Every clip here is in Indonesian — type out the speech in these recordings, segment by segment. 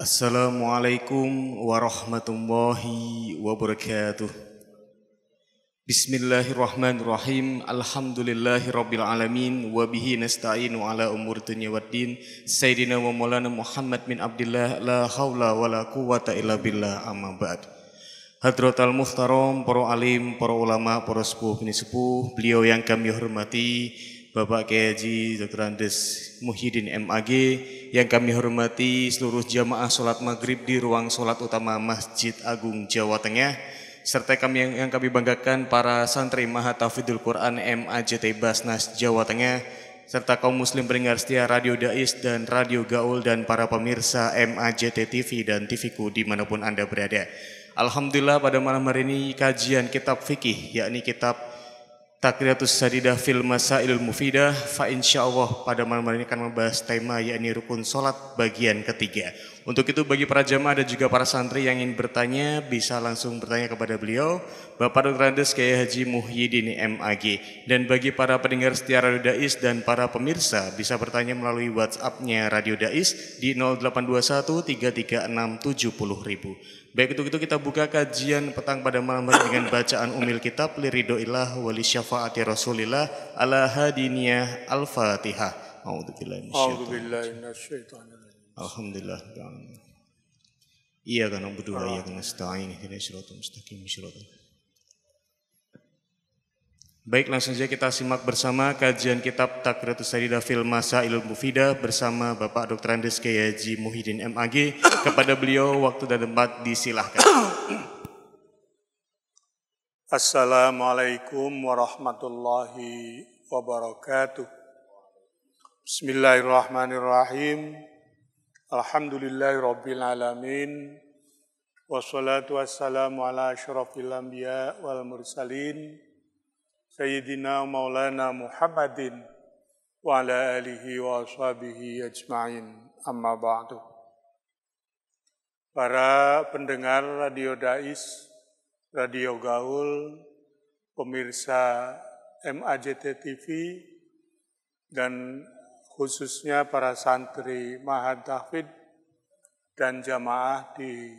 Assalamualaikum warahmatullahi wabarakatuh. Bismillahirrahmanirrahim. Alhamdulillahirabbil alamin wa bihi nasta'inu ala umur dunya waddin. Sayyidina wa maulana Muhammad bin Abdillah la haula wala quwata illa billah, amma ba'd. Hadratal muhtaram, para alim, para ulama, para sepuh bini sepuh, beliau yang kami hormati Bapak Kiai Haji Dr. Andes Muhyiddin MAG, yang kami hormati seluruh jamaah sholat maghrib di ruang sholat utama Masjid Agung Jawa Tengah, serta yang kami banggakan para santri Mahatafidul Quran MAJT Basnas Jawa Tengah, serta kaum muslim pendengar setia Radio Dais dan Radio Gaul, dan para pemirsa MAJT TV dan TVku dimanapun Anda berada. Alhamdulillah, pada malam hari ini kajian kitab fikih, yakni kitab Taqriyatus Sadidah fil Masailul Mufidah, fa insyaallah pada malam hari ini akan membahas tema yakni rukun salat bagian ketiga. Untuk itu bagi para jamaah dan juga para santri yang ingin bertanya bisa langsung bertanya kepada beliau Bapak Dr. Andes Kiai Haji Muhyiddin MAG. Dan bagi para pendengar setia Radio Dais dan para pemirsa bisa bertanya melalui WhatsApp-nya Radio Dais di 0821 336 70.000. Baik, untuk itu kita buka kajian petang pada malam hari dengan bacaan umil kitab Liridhoillah wali syafaati Rasulillah ala hadiniyah al-Fatihah. A'udzubillahi minasyaitonir. Alhamdulillah. Iya kan na'budu wa iyyaka nasta'in ihdinas siratal mustaqim siratal. Baik, langsung saja kita simak bersama kajian kitab Taqriyatus Sadidah fil Masailul Mufidah bersama Bapak Dr. Andes Kiai Haji Muhyiddin MAG. Kepada beliau waktu dan tempat disilahkan. Assalamualaikum warahmatullahi wabarakatuh. Bismillahirrahmanirrahim. Alhamdulillahirabbil alamin. Wassalatu wassalamu ala asyrafil anbiya wal mursalin. Sayyidina Maulana Muhammadin wa ala alihi wa ashabihi ajma'in, amma ba'du. Para pendengar Radio Dais, Radio Gaul, pemirsa MAJT TV, dan khususnya para santri Mahat Tahfidz dan jamaah di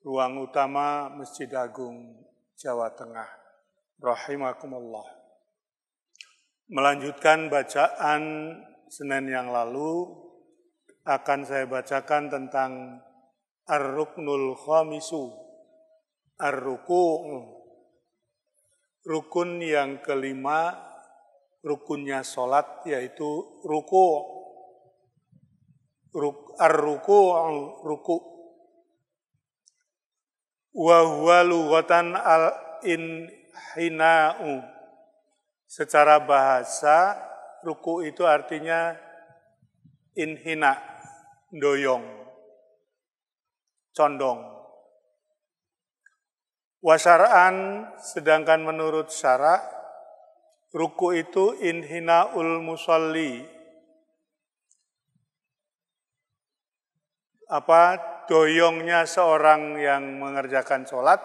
ruang utama Masjid Agung Jawa Tengah. Rahimakumullah. Melanjutkan bacaan Senin yang lalu, akan saya bacakan tentang Ar-Ruknul Khamisu, Ar-Ruku', rukun yang kelima, rukunnya sholat, yaitu ruku'. Ar-Ruku', ruku'. Wa huwa lughatan al-inhina'u. Secara bahasa, ruku itu artinya inhina, doyong, condong. Wasyara'an, sedangkan menurut syara', ruku itu inhina'ul musalli. Doyongnya seorang yang mengerjakan sholat,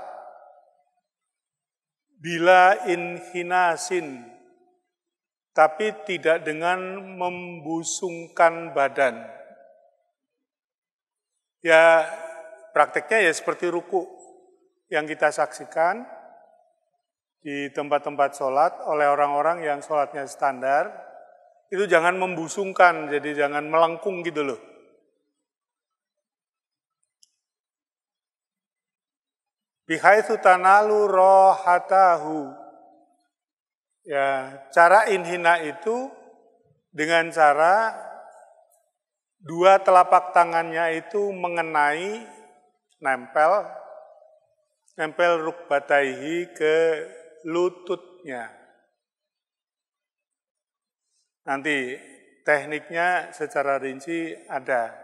bila inhinasin, tapi tidak dengan membusungkan badan. Ya, prakteknya ya seperti ruku yang kita saksikan di tempat-tempat sholat oleh orang-orang yang sholatnya standar, itu jangan membusungkan, jadi jangan melengkung gitu loh. Bihaitsu tanalu rohatahu. Ya, cara inhina itu dengan cara dua telapak tangannya itu mengenai, nempel rukbataihi ke lututnya. Nanti tekniknya secara rinci ada.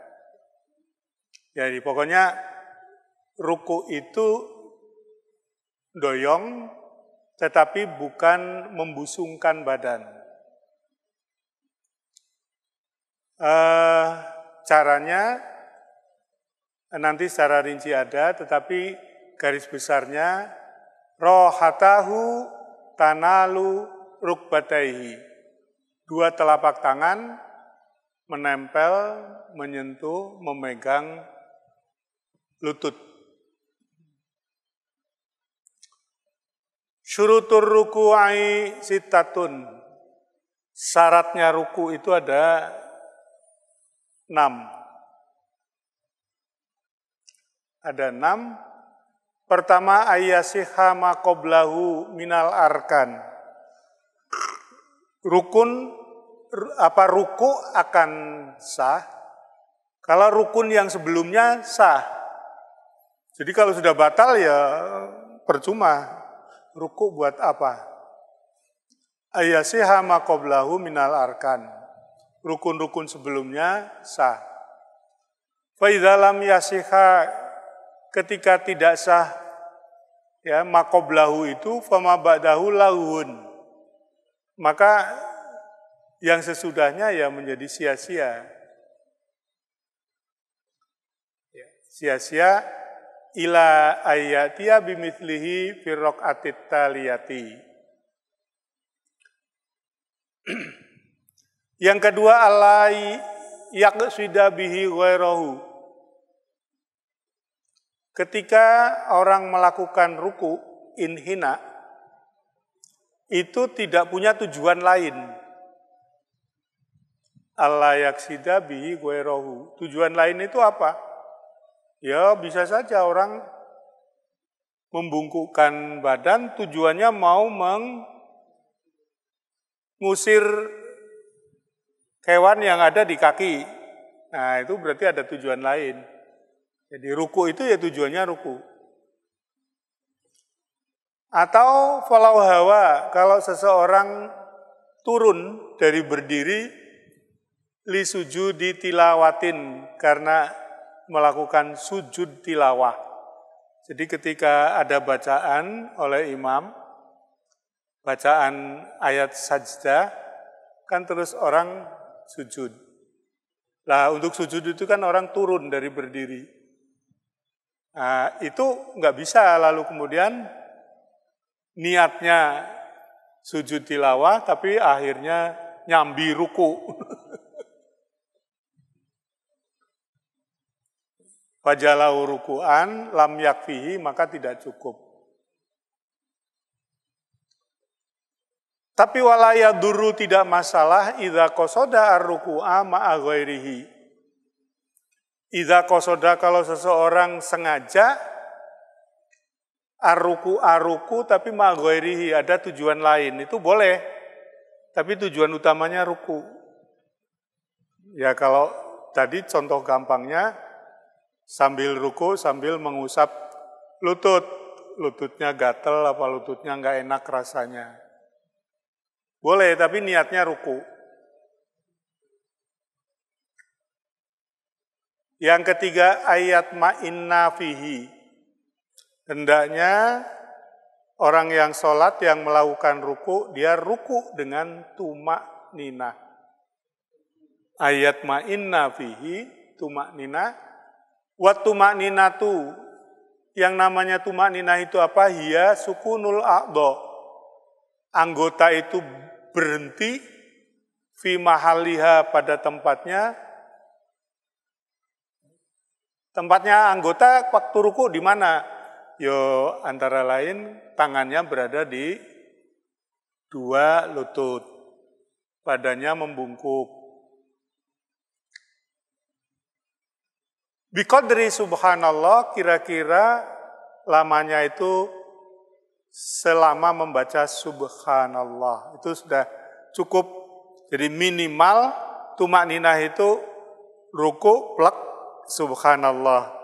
Jadi pokoknya ruku itu doyong, tetapi bukan membusungkan badan. Caranya nanti secara rinci ada, tetapi garis besarnya rohatahu tanalu rukbataihi. Dua telapak tangan menempel, menyentuh, memegang lutut. Syurutur ruku'i sittatun. Syaratnya ruku itu ada 6. Ada 6. Pertama, ayyasiha ma qablahu minal arkan. Ruku akan sah kalau rukun yang sebelumnya sah. Jadi kalau sudah batal ya percuma. Ruku buat apa? Ayyasiha ma qablahu minal arkan. Rukun-rukun sebelumnya sah. Fa idza lam yasiha, ketika tidak sah ya ma qablahu itu fama ba'dahu lahun. Maka yang sesudahnya ya menjadi sia-sia. Ya, sia-sia ila ayatiya bimithlihi fi raq'atit taliyati. Yang kedua, alai yaqsida bihi ghairahu. Ketika orang melakukan ruku inhina, itu tidak punya tujuan lain. Allah yaqsida bihi ghairahu. Tujuan lain itu apa? Ya bisa saja orang membungkukkan badan tujuannya mau mengusir hewan yang ada di kaki. Nah itu berarti ada tujuan lain. Jadi ruku itu ya tujuannya ruku. Atau falau hawa, kalau seseorang turun dari berdiri li sujudi tilawatin, karena melakukan sujud tilawah. Jadi ketika ada bacaan oleh imam, bacaan ayat sajdah, kan terus orang sujud. Nah untuk sujud itu kan orang turun dari berdiri. Nah itu nggak bisa lalu kemudian niatnya sujud tilawah tapi akhirnya nyambi ruku. Fajalau ruku'an lam yakfihi, maka tidak cukup. Tapi walaya duru, tidak masalah idza qasada ar-ruku'a ma'a ghairihi. Idza qasada, kalau seseorang sengaja ar-ruku tapi ma'a ghairihi, ada tujuan lain, itu boleh. Tapi tujuan utamanya ruku. Ya kalau tadi contoh gampangnya sambil ruku, sambil mengusap lututnya gatel, apa lututnya nggak enak rasanya. Boleh, tapi niatnya ruku. Yang ketiga, ayat ma'inna fihi. Hendaknya orang yang sholat, yang melakukan ruku, dia ruku dengan tumak ninah. Ayat ma'inna fihi, tumak ninah. Wat tumak ninatu, yang namanya tumak ninah itu apa? Hiya sukunul a'dha. Anggota itu berhenti fi mahaliha, pada tempatnya. Tempatnya anggota waktu ruku di mana? Yo antara lain tangannya berada di dua lutut, badannya membungkuk. Biqadri subhanallah, kira-kira lamanya itu selama membaca subhanallah. Itu sudah cukup. Jadi minimal tumak ninah itu ruku plek subhanallah.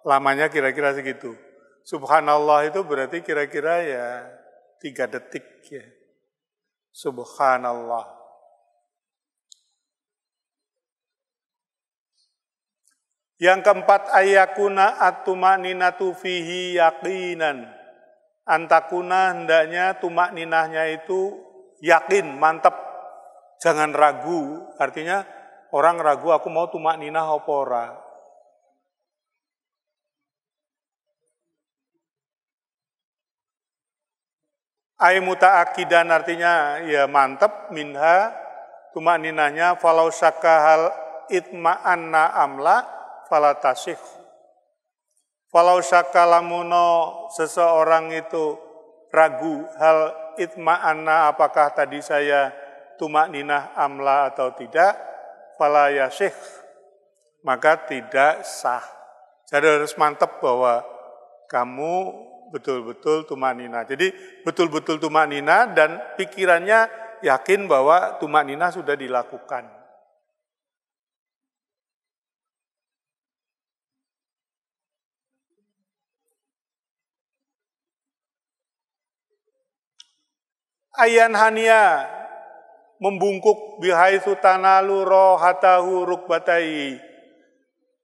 Lamanya kira-kira segitu. Subhanallah itu berarti kira-kira ya 3 detik ya. Subhanallah. Yang keempat, ayakuna at-tumakninatu fihi yaqinan. Antakuna, hendaknya tumak ninahnya itu yakin, mantap. Jangan ragu. Artinya orang ragu, aku mau tumak ninah apa ora. Ay muta'akidan, artinya ya mantap, minha tumak ninahnya, falau syakahal itma'anna amla falatasih. Falau syakka lamuno seseorang itu ragu hal itma'anna apakah tadi saya tumak ninah amla atau tidak, fala yasyikh, maka tidak sah. Jadi harus mantap bahwa kamu betul-betul tumak ninah. Jadi betul-betul tumak ninah dan pikirannya yakin bahwa tumak ninah sudah dilakukan. Ayan hania membungkuk bihaitsu tanalu rohatahu rukbatai.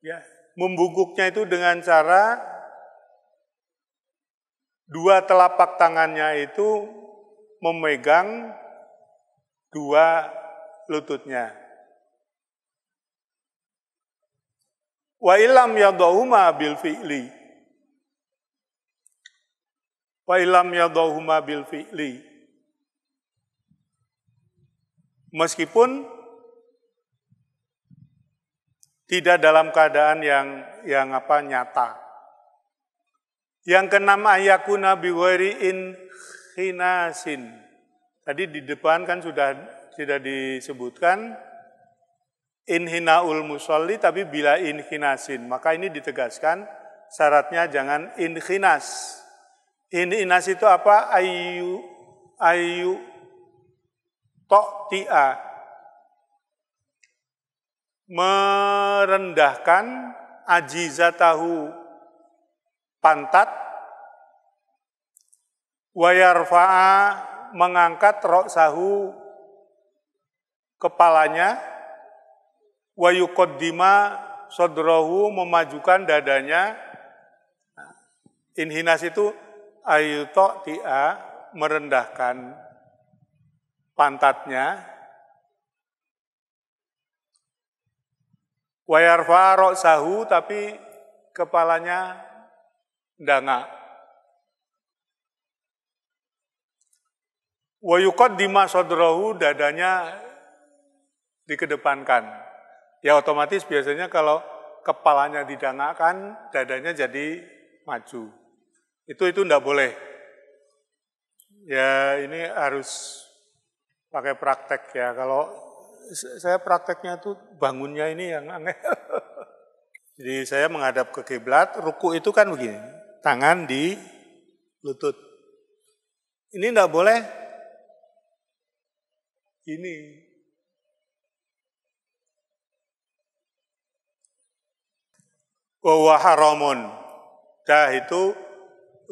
Ya, membungkuknya itu dengan cara dua telapak tangannya itu memegang dua lututnya. Wa illam yadahuma bil fi'li. Wa illam yadahuma bil fi'li. Meskipun tidak dalam keadaan yang nyata. Yang keenam ayakuna biwari inhinasin. Tadi di depan kan sudah disebutkan inhinaul musolli, tapi bila inhinasin. Maka ini ditegaskan syaratnya jangan inhinas. Inhinas itu apa? Ayu Toktia, merendahkan ajizatahu pantat, wayarfa'a mengangkat roksahu kepalanya, wayukoddima sodrohu memajukan dadanya. Inhinas itu ayu toktia, merendahkan pantatnya, wayarfa roksahu tapi kepalanya ndangak, wayuqaddima sadrahu dadanya dikedepankan. Ya otomatis biasanya kalau kepalanya didangakkan, dadanya jadi maju. Itu enggak boleh. Ya ini harus pakai praktek ya. Kalau saya prakteknya tuh bangunnya ini yang aneh. Jadi saya menghadap ke kiblat, ruku itu kan begini, tangan di lutut. Ini enggak boleh ini. Wa haramun. Dah itu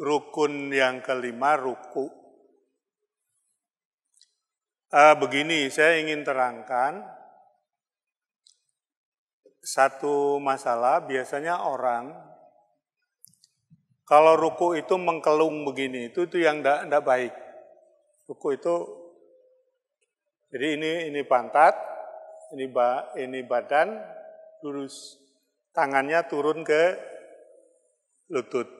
rukun yang kelima, ruku. Begini, saya ingin terangkan satu masalah. Biasanya orang kalau ruku itu mengkelung begini, itu yang enggak baik. Ruku itu, jadi ini pantat, ini badan lurus, tangannya turun ke lutut.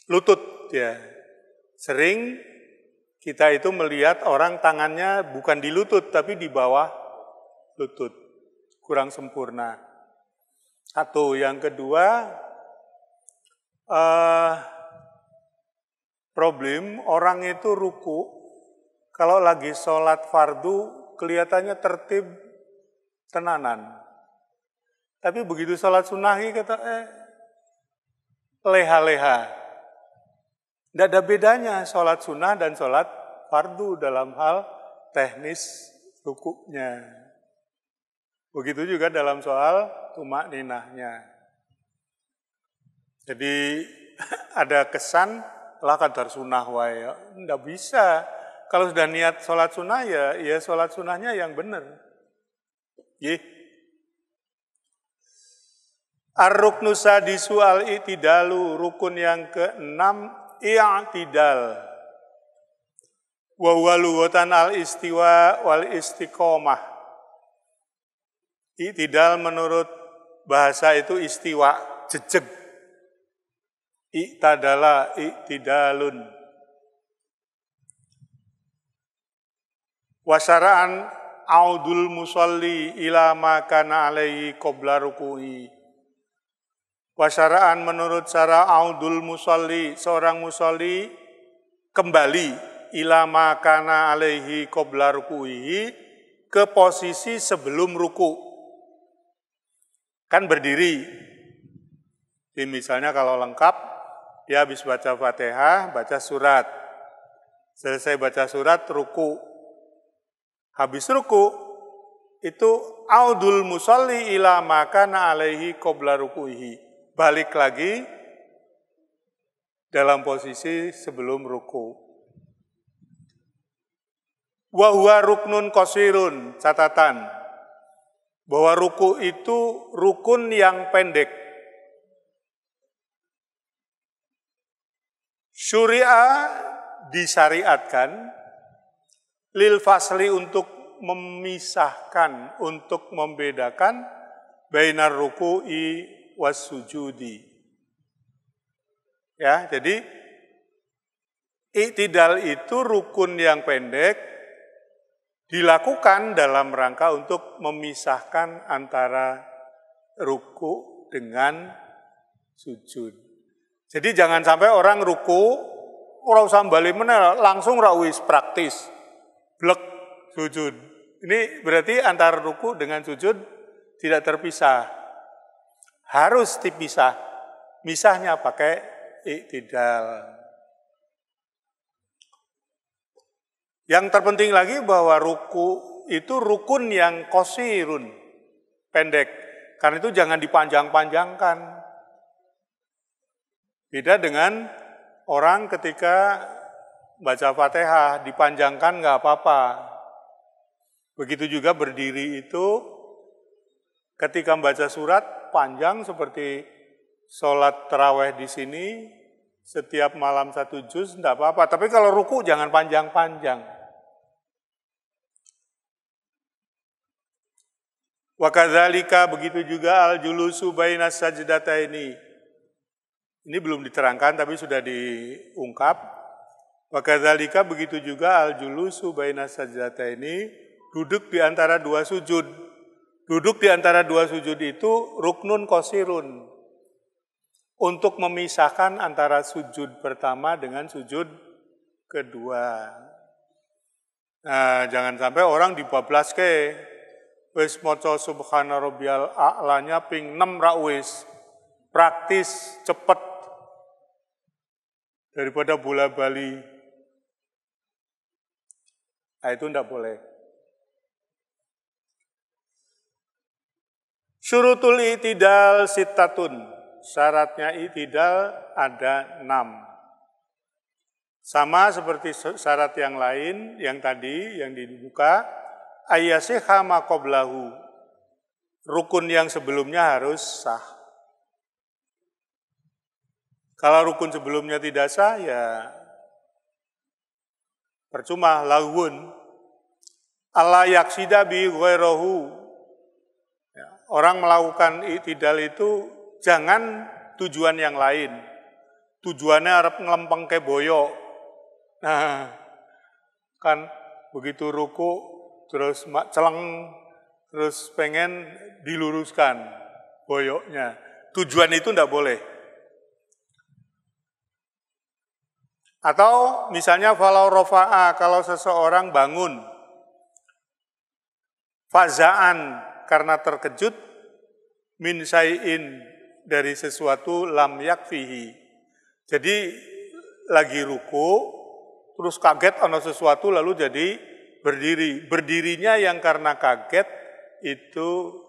Lutut ya, sering kita itu melihat orang tangannya bukan di lutut, tapi di bawah lutut. Kurang sempurna. Satu. Yang kedua, problem orang itu ruku, kalau lagi sholat fardu, kelihatannya tertib tenanan. Tapi begitu sholat sunnah, kata leha-leha. Tidak ada bedanya sholat sunnah dan sholat fardu dalam hal teknis rukuknya. Begitu juga dalam soal tumak ninahnya. Jadi ada kesan lah kadar sunnah wae. Tidak bisa. Kalau sudah niat sholat sunnah ya sholat sunnahnya yang benar. Ar-ruknu sadisu al-i'tidalu, rukun yang keenam i'tidal. Wa huwa lughatan al-istiwa wal istiqomah. I'tidal menurut bahasa itu istiwa, jejeg. I'tadala, i'tidalun. Wasara'an audul musalli ila ma kana alaihi qabla ruku'i. Wasyara'an menurut syara audul musolli, seorang musolli kembali ila makana alaihi qabla ruku'ihi, ke posisi sebelum ruku. Kan berdiri. Jadi misalnya kalau lengkap, dia habis baca Fatihah, baca surat. Selesai baca surat, ruku. Habis ruku, itu audul musolli ila makana alaihi qabla ruku'ihi. Balik lagi dalam posisi sebelum ruku. Wa huwa ruknun qasirun, catatan bahwa ruku itu rukun yang pendek. Syuri'a disyariatkan lil fasli untuk memisahkan, untuk membedakan bainar ruku'i was sujudi. Ya, jadi i'tidal itu rukun yang pendek dilakukan dalam rangka untuk memisahkan antara ruku dengan sujud. Jadi jangan sampai orang ruku ora usah bali meneh, langsung ra wis praktis. Blek sujud. Ini berarti antara ruku dengan sujud tidak terpisah. Harus dipisah. Misahnya pakai i'tidal. Yang terpenting lagi bahwa ruku itu rukun yang qasirun, pendek. Karena itu jangan dipanjang-panjangkan. Beda dengan orang ketika baca Fatihah, dipanjangkan nggak apa-apa. Begitu juga berdiri itu, ketika membaca surat, panjang seperti sholat tarawih di sini, setiap malam 1 juz, enggak apa-apa. Tapi kalau ruku jangan panjang-panjang. Wa kadzalika, begitu juga al-julusu bainas sajdataini. Ini belum diterangkan tapi sudah diungkap. Wa kadzalika, begitu juga al-julusu bainas sajdataini, duduk di antara dua sujud. Duduk di antara dua sujud itu ruknun qasirun, untuk memisahkan antara sujud pertama dengan sujud kedua. Nah, jangan sampai orang dibablaske, wis maca subhana rabbiyal a'lanya ping 6 ra wis. Praktis, cepet. Daripada bola-bali. Nah, itu enggak boleh. Syurutul i'tidal sittatun. Syaratnya i'tidal ada 6. Sama seperti syarat yang lain, yang tadi, yang dibuka. Ayyasihha ma qablahu. Rukun yang sebelumnya harus sah. Kalau rukun sebelumnya tidak sah, ya percuma, laghun. Allah yaksida bi ghairahu. Orang melakukan i'tidal itu jangan tujuan yang lain. Tujuannya arep ngelempeng ke boyo. Nah, kan begitu ruku terus celeng, terus pengen diluruskan boyoknya. Tujuan itu enggak boleh. Atau misalnya falau rofa'a, kalau seseorang bangun faza'an, karena terkejut, min syai'in, dari sesuatu lam yakfihi. Jadi lagi ruku, terus kaget ada sesuatu lalu jadi berdiri. Berdirinya yang karena kaget itu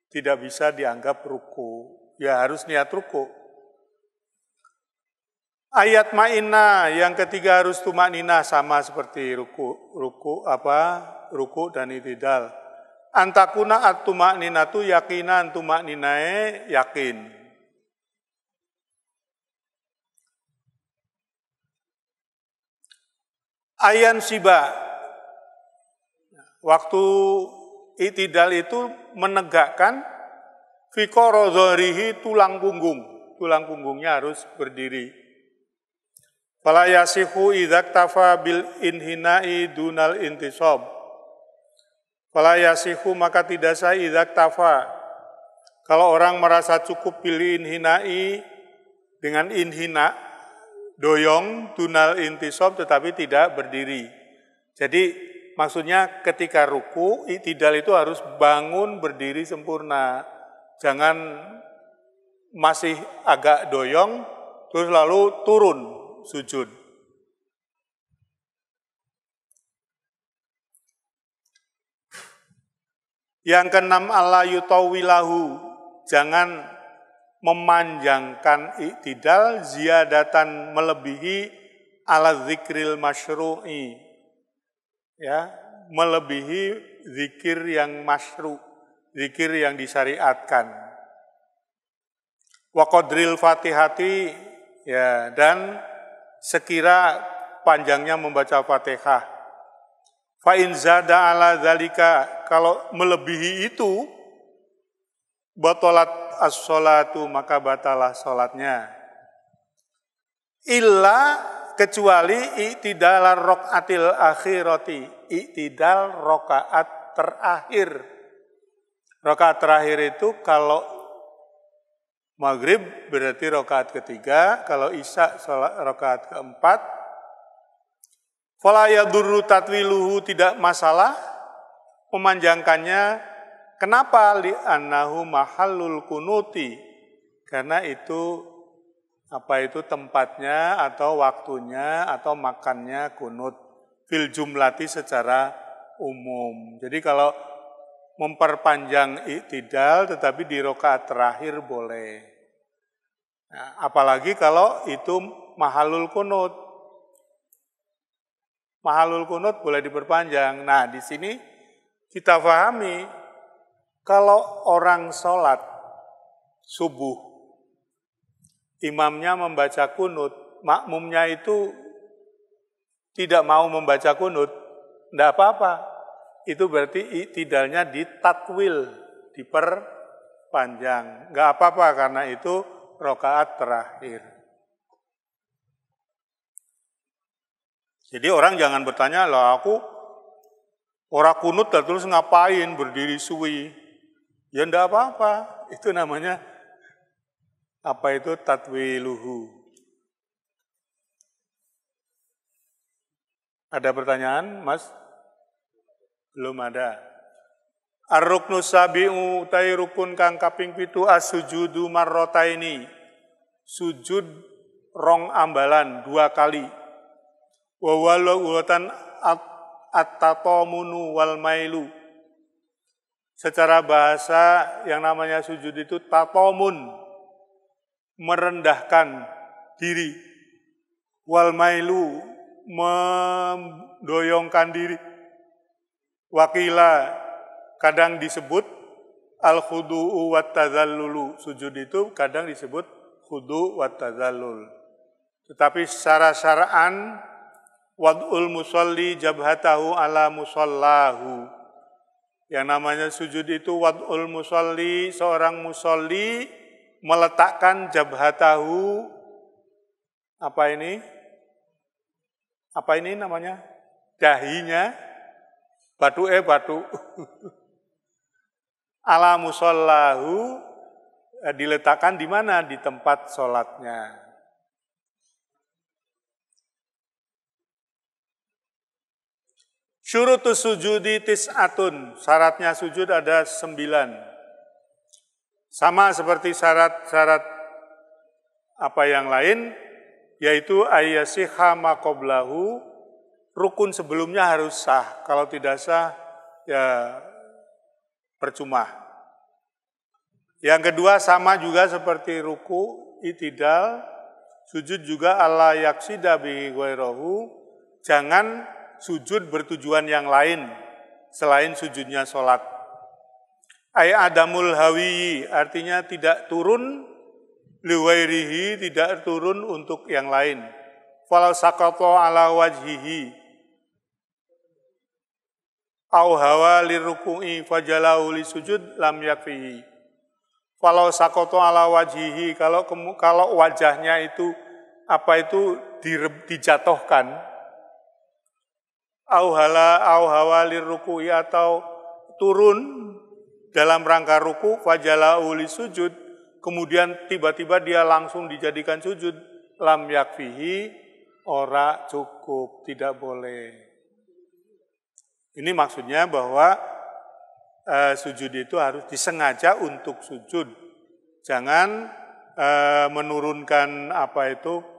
tidak bisa dianggap ruku. Ya harus niat ruku. Ayat ma'inna, yang ketiga harus tumaknina, sama seperti ruku dan i'tidal. Antakuna at-tumakninatu yakinan, tumakninae yakin. Ayan siba, waktu i'tidal itu menegakkan fikoro dharihi, tulang punggungnya harus berdiri. Fala yasihu idza tafa bil inhina'i dunal intisab. Fala yasihu, maka tidak sah idza tafa, Kalau orang merasa cukup pilih inhinai dengan inhina, doyong, tunal intisob tetapi tidak berdiri. Jadi maksudnya ketika ruku, i'tidal itu harus bangun berdiri sempurna. Jangan masih agak doyong, terus lalu turun sujud. Yang keenam, alla yutawilahu, jangan memanjangkan i'tidal ziyadatan melebihi ala zikril masyru'i, ya, melebihi zikir yang masyru', zikir yang disyariatkan. Wa qadril fatihati, ya, dan sekira panjangnya membaca Fatihah. Fa in zada ala dzalika, kalau melebihi itu, batalat as-sholatu, maka batalah salatnya. Illa, kecuali i'tidal raqatil akhirati, i'tidal rakaat terakhir. Rakaat terakhir itu kalau maghrib berarti rakaat ketiga, kalau isya rakaat keempat. Fala yadurru tatwiluhu, tidak masalah memanjangkannya. Kenapa? Li'annahu mahallul kunuti, karena itu tempatnya atau waktunya atau makannya kunut fil jumlati secara umum. Jadi kalau memperpanjang i'tidal tetapi di rakaat terakhir boleh. Nah, apalagi kalau itu mahallul kunut. Mahallul kunut boleh diperpanjang. Nah, di sini kita pahami kalau orang sholat subuh, imamnya membaca kunut, makmumnya itu tidak mau membaca kunut, tidak apa-apa. Itu berarti i'tidalnya ditatwil, diperpanjang. Nggak apa-apa karena itu rakaat terakhir. Jadi orang jangan bertanya, lah aku ora kunut terus ngapain berdiri suwi? Ya enggak apa-apa, itu namanya tatwiluhu. Ada pertanyaan, Mas? Belum ada. Ar-ruknu sabi'u utai rukun kang kaping 7 as-sujudu marrataini. Sujud rong ambalan 2 kali. Wa walawatan at-tatamunu wal mailu. Secara bahasa yang namanya sujud itu tatamun, merendahkan diri. Wal mailu, mendoyongkan diri. Wakila, kadang disebut al-khudu'u wat tadzallulu. Sujud itu kadang disebut khudu' wat tadzallul. Tetapi secara syara'an wad'ul musalli jabhatahu ala musallahu. Yang namanya sujud itu wad'ul musalli, seorang musalli meletakkan jabhatahu, apa ini namanya? Dahinya, batu ala musallahu, diletakkan di mana? Di tempat sholatnya. Syurutus sujudi tis'atun, syaratnya sujud ada 9. Sama seperti syarat-syarat yang lain, yaitu ayyasihha ma qablahu, rukun sebelumnya harus sah. Kalau tidak sah, ya percuma. Yang kedua sama juga seperti ruku, i'tidal, sujud juga alla yaksida bihi ghairahu, jangan sujud bertujuan yang lain selain sujudnya sholat. Ay adamul hawi, artinya tidak turun liwairihi, tidak turun untuk yang lain. Falau saqata ala wajhihi au hawa liruku'i fajalahu lisujud lam yakfihi. Falau saqata ala wajhihi, kalau wajahnya itu dijatuhkan, au hawa liruku'i, atau turun dalam rangka ruku, fajalau li sujud, kemudian tiba-tiba dia langsung dijadikan sujud, lam yakfihi, ora cukup, tidak boleh. Ini maksudnya bahwa sujud itu harus disengaja untuk sujud. Jangan menurunkan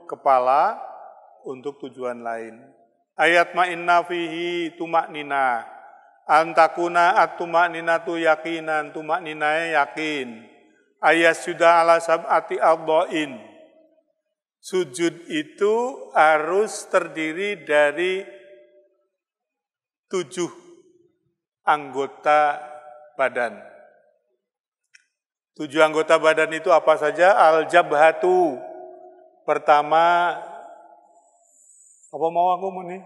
kepala untuk tujuan lain. Ayat ma'inna fihi tumaknina, antakuna at-tumakninatu yakinan, tumakninanya yakin. Ayat sudah ala sab'ati ardha'in. Sujud itu harus terdiri dari 7 anggota badan. 7 anggota badan itu apa saja? Al-jabhatu. Pertama, apa mau aku nih?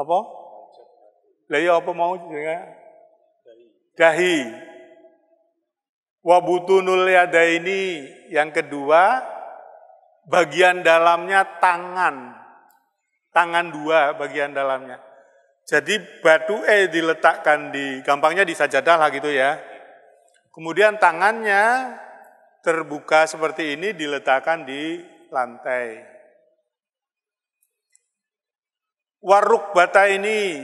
Apa? Lah ya apa mau juga? Dahi. Wa butunul yadaini. Yang kedua, bagian dalamnya tangan. Tangan 2 bagian dalamnya. Jadi batu diletakkan gampangnya di sajadah lah gitu ya. Kemudian tangannya terbuka seperti ini diletakkan di lantai. Waruk bata ini,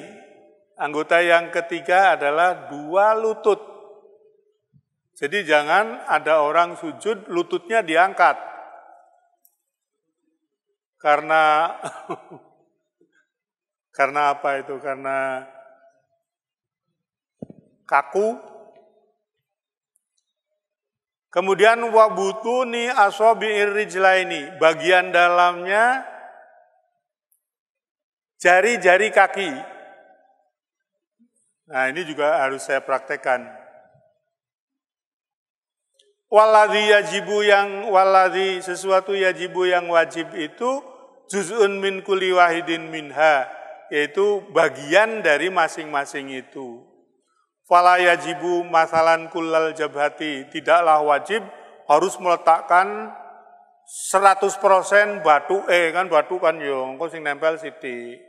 anggota yang ketiga adalah 2 lutut. Jadi jangan ada orang sujud lututnya diangkat. Karena apa itu? Karena kaku. Kemudian wabutuni asabi'ir rijlaini, bagian dalamnya jari-jari kaki. Nah, ini juga harus saya praktekkan. Waladhi sesuatu yajibu yang wajib itu juz'un min kulli wahidin minha, yaitu bagian dari masing-masing itu. Fala yajibu masalan kullal jabhati, tidaklah wajib harus meletakkan 100% batu batu kan yo engko sing nempel sithik.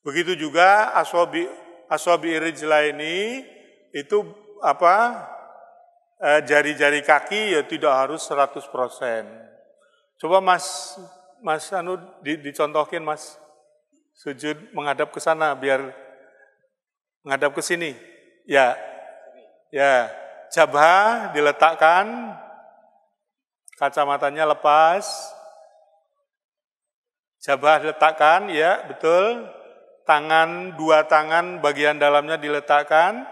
Begitu juga aswabi rijlaini itu jari-jari kaki ya tidak harus 100%. Coba Mas dicontohin Mas sujud menghadap ke sana biar menghadap ke sini. Ya, jabha diletakkan, kacamatanya lepas, jabha diletakkan, ya betul, 2 tangan bagian dalamnya diletakkan,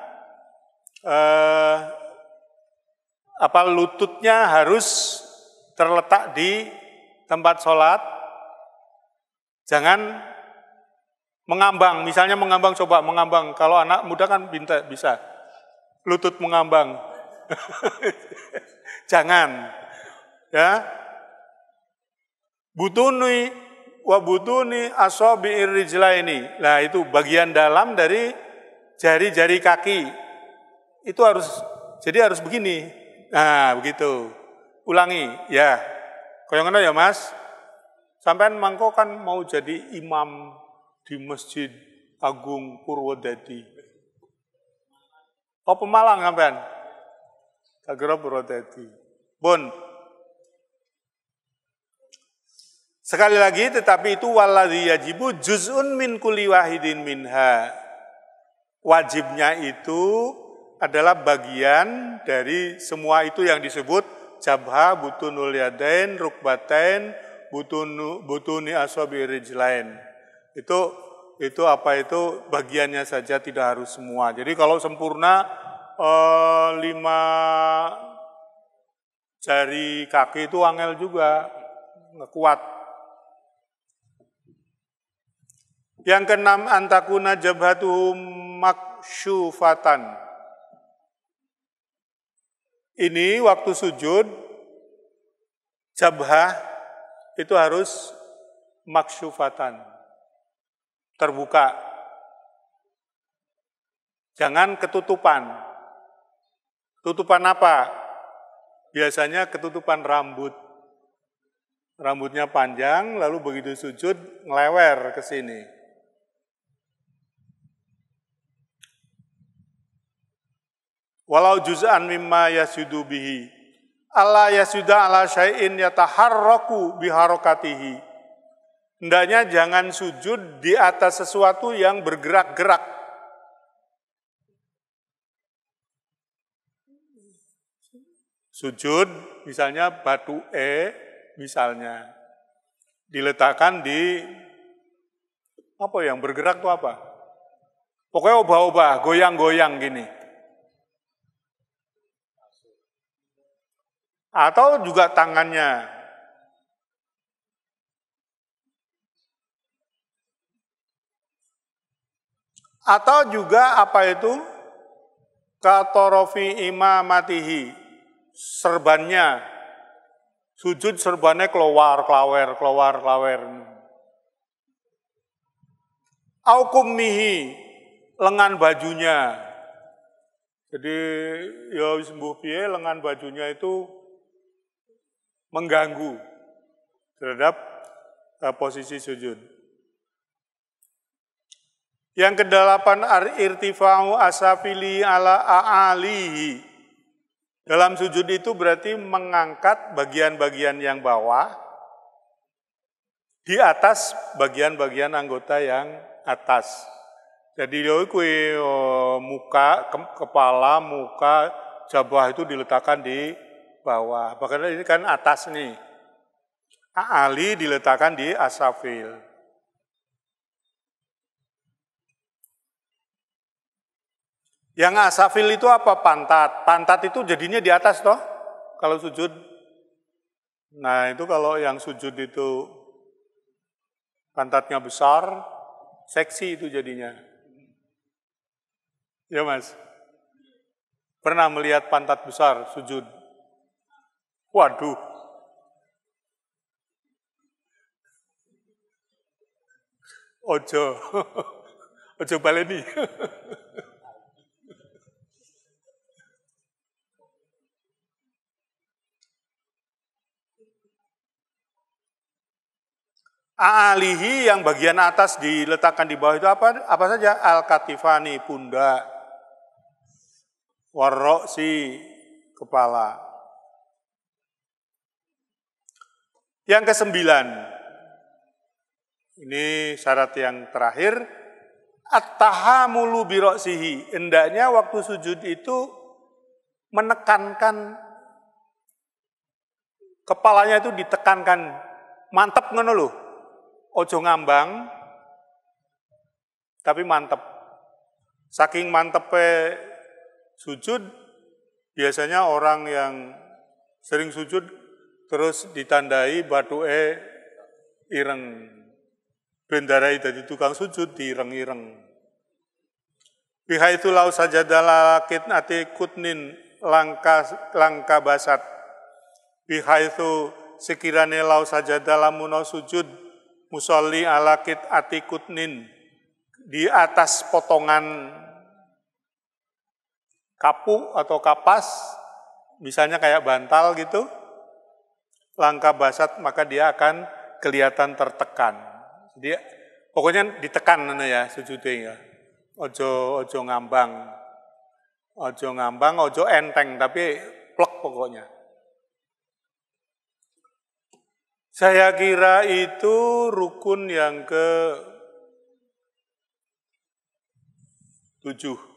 lututnya harus terletak di tempat sholat, jangan mengambang, misalnya coba mengambang. Kalau anak muda kan bisa lutut mengambang. Jangan. Ya. Butuni asabi'ir rijlaini. Nah, itu bagian dalam dari jari-jari kaki. Itu harus begini. Nah, begitu. Ulangi, ya. Koyo ngono ya, Mas. Sampean mangko kan mau jadi imam di Masjid Agung Purwodadi. Oh, Pemalang sampean? Kagero Purwodadi. Bun. Sekali lagi, tetapi itu waladhi yajibu juz'un min kulli wahidin minha. Wajibnya itu adalah bagian dari semua itu yang disebut jabha, butunul yadain, rukbatain, butuni asabi rijlain. Itu bagiannya saja, tidak harus semua. Jadi kalau sempurna 5 jari kaki itu angel juga, nggak kuat. Yang keenam, antakuna jabhatuhum maksyufatan. Ini waktu sujud, jabhah itu harus maksyufatan, terbuka. Jangan ketutupan. Tutupan apa? Biasanya ketutupan rambut. Rambutnya panjang, lalu begitu sujud, ngelewer ke sini. walau juz'an mimma yasudu bihi. Allah yasuda ala syai'in yataharraku biharokatihi. Hendaknya jangan sujud di atas sesuatu yang bergerak-gerak. Sujud, misalnya batu misalnya diletakkan di apa yang bergerak itu apa? Pokoknya obah-obah, goyang-goyang gini. Atau juga tangannya. Atau juga apa itu? Katorofi imamatihi, serbannya. Sujud serbannya keluar. Aukummihi, lengan bajunya. Jadi ya sembuh piye lengan bajunya itu mengganggu terhadap posisi sujud. Yang kedelapan irtifa'u asafili ala a'alihi. Dalam sujud itu berarti mengangkat bagian-bagian yang bawah di atas bagian-bagian anggota yang atas. Jadi muka, kepala, muka, jabah itu diletakkan di bawah. Bahkan ini kan atas nih. A'ali diletakkan di asafil. Yang asafil itu apa? Pantat. Pantat itu jadinya di atas toh, kalau sujud. Nah itu kalau yang sujud itu pantatnya besar, seksi itu jadinya. Ya mas? Pernah melihat pantat besar sujud? Waduh. Ojo baleni. A'alihi yang bagian atas diletakkan di bawah itu apa saja? Al-katifani, pundak. Warroksi, kepala. Yang kesembilan, ini syarat yang terakhir, at-tahamulu biroksihi. Hendaknya waktu sujud itu menekankan, kepalanya itu ditekankan, mantep ngono lho. Ojo ngambang, tapi mantep. Saking mantepnya sujud, biasanya orang yang sering sujud terus ditandai batuke ireng. Bendarai dari tukang sujud direng-ireng. Bihaitsu lau sajadalah ati kutnin langka basat. Bihaitsu sekirane lau sajadalah munau sujud musolli ala ati kutnin, di atas potongan kapu atau kapas, misalnya kayak bantal gitu, langka basat, maka dia akan kelihatan tertekan. Jadi pokoknya ditekan ya sujudnya ya. Ojo ngambang, ojo enteng, tapi plek pokoknya. Saya kira itu rukun yang ke-7.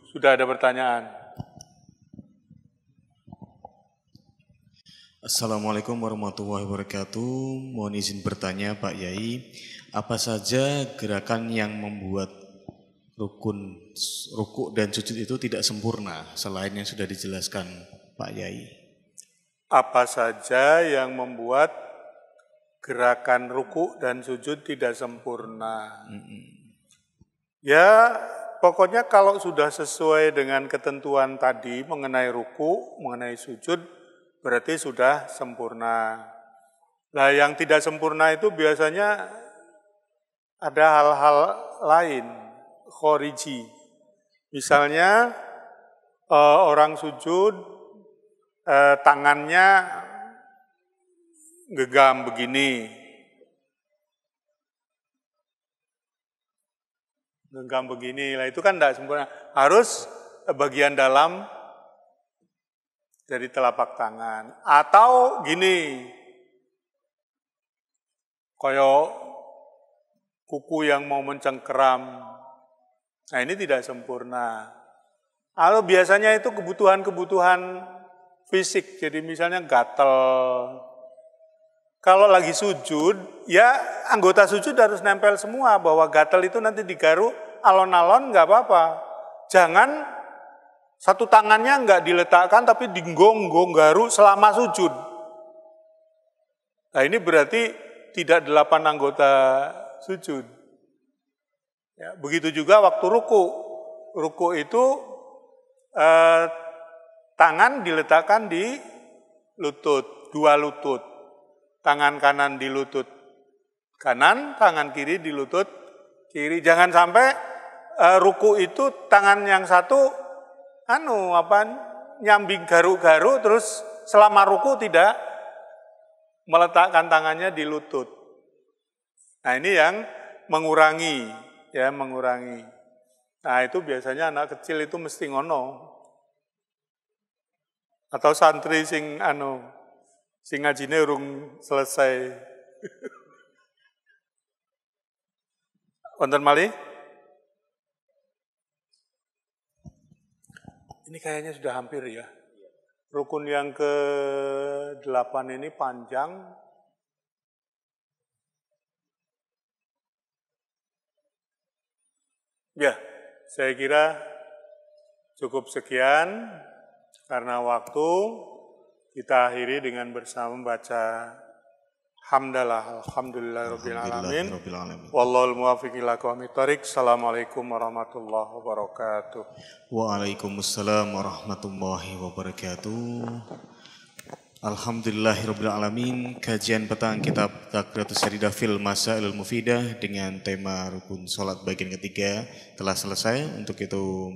Sudah ada pertanyaan? Assalamualaikum warahmatullahi wabarakatuh. Mohon izin bertanya Pak Yai, apa saja gerakan yang membuat ruku dan sujud itu tidak sempurna selain yang sudah dijelaskan Pak Yai? Apa saja yang membuat gerakan ruku dan sujud tidak sempurna? Ya, pokoknya kalau sudah sesuai dengan ketentuan tadi mengenai ruku, mengenai sujud, berarti sudah sempurna. Nah, yang tidak sempurna itu biasanya ada hal-hal lain, khoriji. Misalnya orang sujud, tangannya gegam begini. Genggam begini, lah itu kan tidak sempurna. Harus bagian dalam dari telapak tangan. Atau gini, koyo kuku yang mau mencengkeram. Nah ini tidak sempurna. Kalau biasanya itu kebutuhan-kebutuhan fisik, jadi misalnya gatel. Kalau lagi sujud, ya anggota sujud harus nempel semua, bahwa gatel itu nanti digaruk alon-alon nggak apa-apa. Jangan satu tangannya nggak diletakkan tapi digonggong garuk selama sujud. Nah ini berarti tidak 8 anggota sujud. Ya, begitu juga waktu ruku. Ruku itu tangan diletakkan di lutut, 2 lutut. Tangan kanan di lutut kanan, tangan kiri di lutut kiri. Jangan sampai ruku itu tangan yang satu nyambing garuk-garuk terus selama ruku tidak meletakkan tangannya di lutut. Nah, ini yang mengurangi. Nah, itu biasanya anak kecil itu mesti ngono. Atau santri sing ngajine urung selesai. Wonten malih? Ini kayaknya sudah hampir ya. Rukun yang ke-8 ini panjang. Ya, saya kira cukup sekian karena waktu. Kita akhiri dengan bersama membaca hamdalah alhamdulillahirabbil alamin. Wallahul muwaffiq ila aqwamit thoriq. Assalamualaikum warahmatullahi wabarakatuh. Waalaikumsalam warahmatullahi wabarakatuh. Alhamdulillahirabbil alamin. Kajian petang kitab Taqriyatus Sadidah fil Masailul Mufidah dengan tema rukun salat bagian ketiga telah selesai. Untuk itu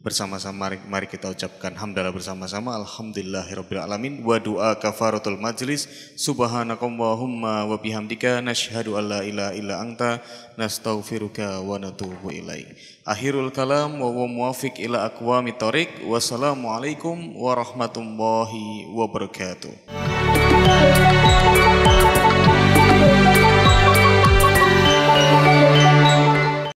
bersama-sama mari kita ucapkan hamdalah bersama-sama. Alhamdulillahirabbil alamin wa du'a kafaratul majlis. Subhanakallahumma wa bihamdika nasyhadu an la ilaha illa anta nastaghfiruka wa natubu ilaik. Akhirul kalam wa huwa muwaffiq ila aqwamit thoriq. Wassalamualaikum warahmatullahi wabarakatuh.